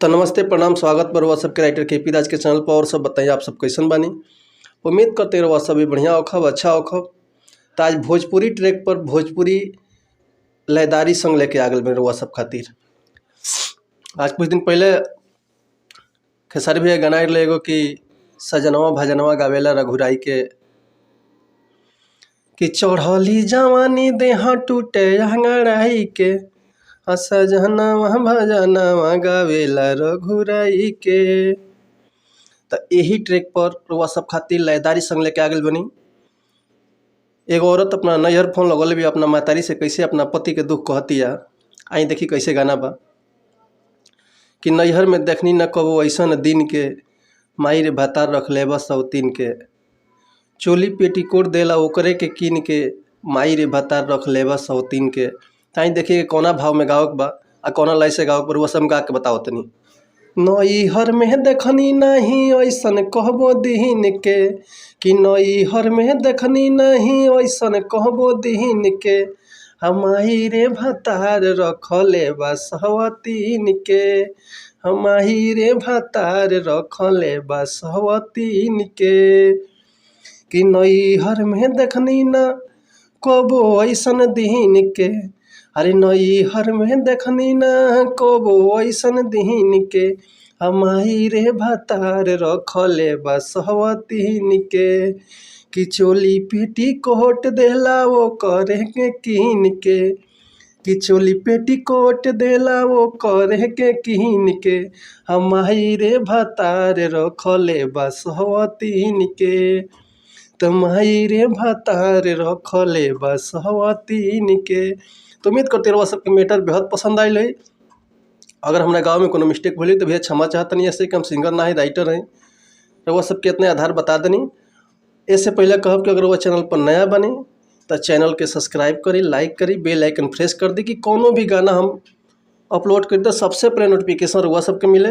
तो नमस्ते प्रणाम स्वागत बा रउआ सबके राइटर के पी राज के चैनल पर। और सब बताइए आप सब कैसन बानी। उम्मीद करते रउआ सब भी बढ़िया होखब अच्छा होखब। तो आज भोजपुरी ट्रैक पर भोजपुरी लयदारी संग लेके आ गए बनी रउआ सब खातिर। आज कुछ दिन पहले खेसारी भैया गाना आइल एगो कि सजनवा भजनवा गावेला रघुराई के कि चढ़ली जवानी देह टूटे अंगड़ाई के सजनवा भजनवा गावेला रघुराई के। तो यही ट्रैक पर रउआ सब खातिर लयदारी संग लेके आ गइल बनी। एगो औरत अपना नैहर फोन लगल भी अपना मातारी से कैसे अपना पति के दुख कहतिया। आई देखी कैसे गाना बा कि नैहर में देखनी न कबो ऐसन दिन के माई रे भातार रख ले बस तीन के चोली पेटीकोट देला ओकरे के कीन के माई रे भातार रख ले बस तीन के। ताई देखिए कौना भाव में गावक बा आ कौना लय से गावक पर वो सब गा के बताओ तनी। नैहर में देखनी नहीं ऐसन कहबो दीन के कि नैहर में देखनी नहीं ऐसन कहबो दीन के हमाही रे भातार रखले बस तीन के हमाही रे भातार रखले बस तीन के कि नैहर में देखनी न कबो ऐसन दीन के। अरे नैहर में देखनी न कबो ऐसन दीन के हमाही रे भातार रखले बस तीन के कि चोली पेटी कोट देला वो करे के कीन के कि चोली पेटी कोट देला वो करे के कीन के हमाही रे भातार रखले बस तीन के तो माई रे भातार रखले बस तीन के। तो उम्मीद करते रहो सबके मैटर बेहद पसंद आयल है। अगर हमारे गांव में कोनो मिस्टेक बोली तो भैया क्षमा चाहते नहीं, ऐसे कि हम सिंगर ना है राइटर हैं। रउआ सबके इतने आधार बता देनी। इससे पहले कहब कि अगर वो चैनल पर नया बने तो चैनल के सब्सक्राइब करी, लाइक करी, बेल आइकन प्रेस कर दी कि कोनो भी गाना हम अपलोड करी तो सबसे पहले नोटिफिकेशन रउआ सबके मिले।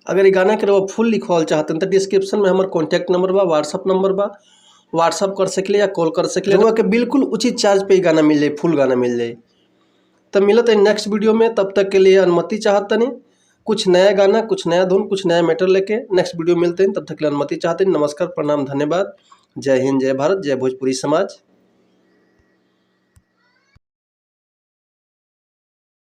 अगर ये गाना के रउआ फुल लिखवाल चाहते हैं तो डिस्क्रिप्शन में हमारे कॉन्टैक्ट नंबर बा, व्हाट्सअप नंबर बा, व्हाट्सअप कर सकले या कॉल कर सकले। रउआ के बिल्कुल उचित चार्ज पे गाना मिल जाए, फुल गाना मिल जाए। तब मिलत है नेक्स्ट वीडियो में, तब तक के लिए अनुमति चाहते नहीं। कुछ नया गाना, कुछ नया धुन, कुछ नया मैटर लेके नेक्स्ट वीडियो मिलते हैं। तब तक के लिए अनुमति चाहते हैं। नमस्कार, प्रणाम, धन्यवाद। जय हिंद, जय भारत, जय भोजपुरी समाज।